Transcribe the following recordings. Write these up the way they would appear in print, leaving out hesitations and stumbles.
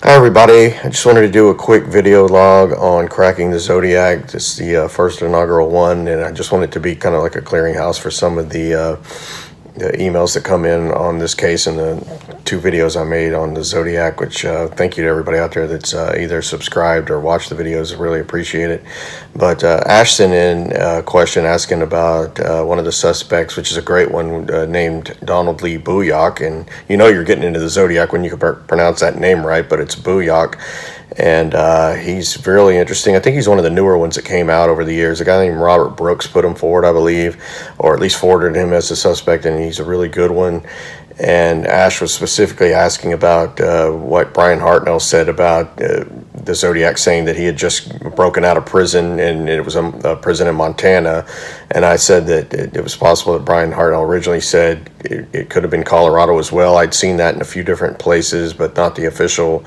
Hi everybody, I just wanted to do a quick video log on cracking the Zodiac. This is the first inaugural one, and I just want it to be kind of like a clearinghouse for some of the emails that come in on this case and the two videos I made on the Zodiac, which thank you to everybody out there that's either subscribed or watched the videos. I really appreciate it. But Ash sent in a question asking about one of the suspects, which is a great one, named Donald Lee Booyak. And you know you're getting into the Zodiac when you can pronounce that name right, but it's Booyak. And he's really interesting. I think he's one of the newer ones that came out over the years. A guy named Robert Brooks put him forward, I believe, or at least forwarded him as a suspect, and he's a really good one. And Ash was specifically asking about what Brian Hartnell said about the Zodiac, saying that he had just broken out of prison and it was a prison in Montana. And I said that it was possible that Brian Hartnell originally said it could have been Colorado as well. I'd seen that in a few different places, but not the official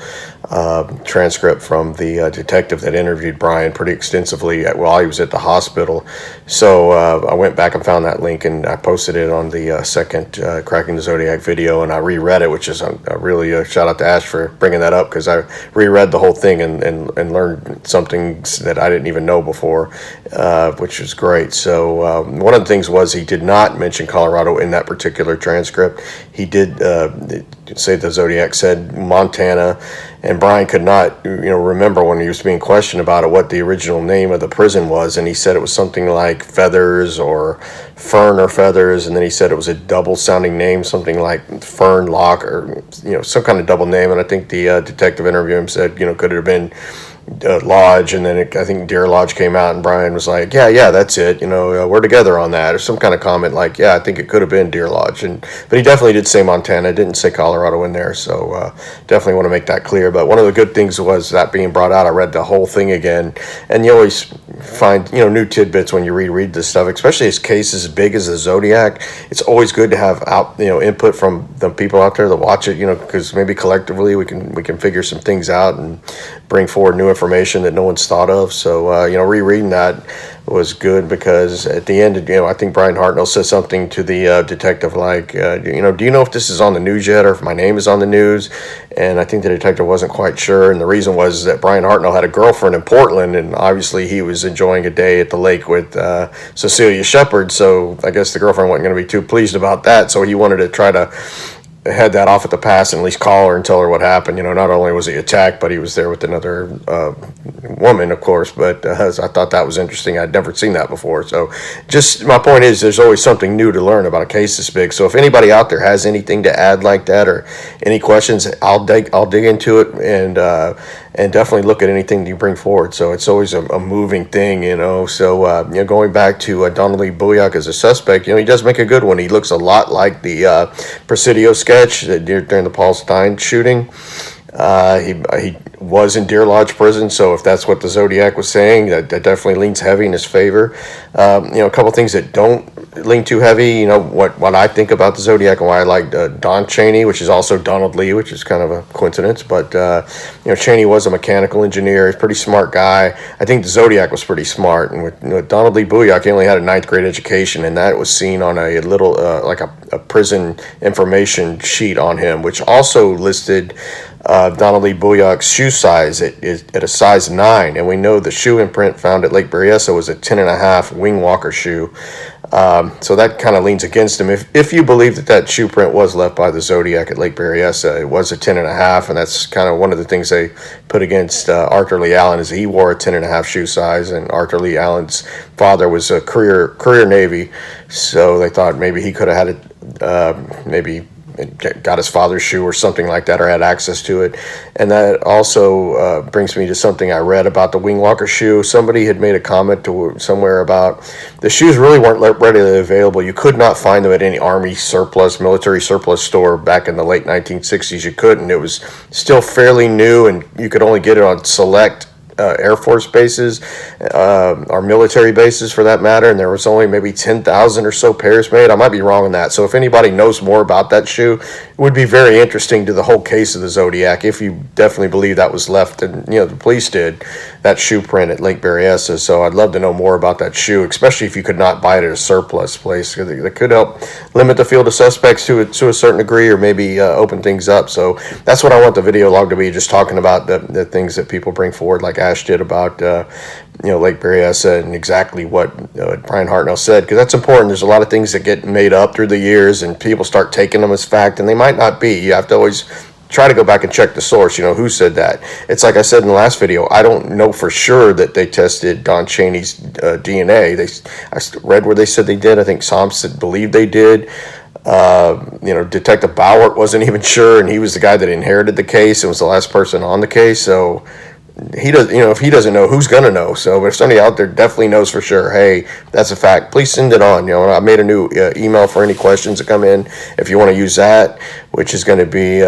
transcript from the detective that interviewed Brian pretty extensively while he was at the hospital. So I went back and found that link, and I posted it on the second Cracking the Zodiac video, and I reread it, which is a really shout out to Ash for bringing that up, because I reread the whole thing and learned something that I didn't even know before, which was great. So one of the things was he did not mention Colorado in that particular transcript. He did say the Zodiac said Montana, and Brian could not remember when he was being questioned about it what the original name of the prison was, and he said it was something like Feathers or Fern or Feathers, and then he said it was a double sounding name, something like Fern Lock, or some kind of double name. And I think the detective interviewing him said, could it have been Lodge? And then I think Deer Lodge came out, and Brian was like, yeah, that's it, we're together on that, or some kind of comment like, yeah, I think it could have been Deer Lodge. But he definitely did say Montana, didn't say Colorado in there, so definitely want to make that clear. But one of the good things was that being brought out, I read the whole thing again, and you always find new tidbits when you read this stuff, especially as cases as big as the Zodiac. It's always good to have input from the people out there that watch it, because maybe collectively we can figure some things out and bring forward new information that no one's thought of. So rereading that was good, because at the end, I think Brian Hartnell says something to the detective like, do you know if this is on the news yet, or if my name is on the news? And I think the detective wasn't quite sure, and the reason was that Brian Hartnell had a girlfriend in Portland, and obviously he was enjoying a day at the lake with Cecilia Shepard, so I guess the girlfriend wasn't going to be too pleased about that, so he wanted to try to head that off at the pass and at least call her and tell her what happened. Not only was he attacked, but he was there with another woman, of course. But I thought that was interesting. I'd never seen that before. So just my point is, there's always something new to learn about a case this big. So if anybody out there has anything to add like that, or any questions, I'll dig into it and definitely look at anything you bring forward. So it's always a moving thing, So going back to Donald Lee Booyak as a suspect, he does make a good one. He looks a lot like the Presidio sketch during the Paul Stein shooting. He was in Deer Lodge prison, so if that's what the Zodiac was saying, that definitely leans heavy in his favor. A couple things that don't lean too heavy. What I think about the Zodiac and why I like Don Chaney, which is also Donald Lee, which is kind of a coincidence. But Chaney was a mechanical engineer. He's a pretty smart guy. I think the Zodiac was pretty smart, and with Donald Lee Booyak, he only had a 9th grade education, and that was seen on a little like a prison information sheet on him, which also listed Donald Lee Booyak's shoe size at a size 9, and we know the shoe imprint found at Lake Berryessa was a 10.5 wing walker shoe. So that kind of leans against him. If you believe that shoe print was left by the Zodiac at Lake Berryessa, it was a 10.5, and that's kind of one of the things they put against Arthur Lee Allen, is he wore a 10.5 shoe size, and Arthur Lee Allen's father was a career Navy, so they thought maybe he could have had it, maybe got his father's shoe or something like that, or had access to it. And that also brings me to something I read about the wing walker shoe. Somebody had made a comment to somewhere about the shoes really weren't readily available. You could not find them at any military surplus store back in the late 1960s. You couldn't. It was still fairly new, and you could only get it on select Air Force bases, or military bases for that matter, and there was only maybe 10,000 or so pairs made. I might be wrong on that. So if anybody knows more about that shoe, it would be very interesting to the whole case of the Zodiac, if you definitely believe that was left, and the police did, that shoe print at Lake Berryessa. So I'd love to know more about that shoe, especially if you could not buy it at a surplus place. That could help limit the field of suspects to a certain degree, or maybe open things up. So that's what I want the video log to be, just talking about the things that people bring forward, like Ash did about Lake Berryessa, and exactly what Brian Hartnell said, because that's important. There's a lot of things that get made up through the years, and people start taking them as fact, and they might not be. You have to always try to go back and check the source, who said that. It's like I said in the last video, I don't know for sure that they tested Don Chaney's DNA. I read where they said they did. I think Thompson believed they did. Detective Bauer wasn't even sure, and he was the guy that inherited the case and was the last person on the case. So he does, if he doesn't know, who's gonna know? So if somebody out there definitely knows for sure, hey, that's a fact, please send it on. I made a new email for any questions that come in, if you want to use that, which is going to be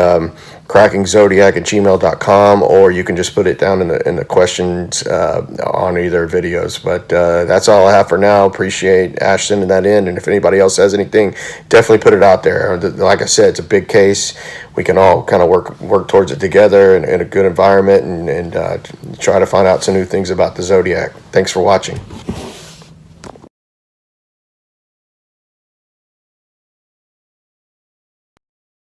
crackingzodiac@gmail.com, or you can just put it down in the questions on either videos. But that's all I have for now. Appreciate Ash sending that in, and if anybody else has anything, definitely put it out there. Like I said, it's a big case. We can all kind of work towards it together in a good environment, and try to find out some new things about the Zodiac. Thanks for watching.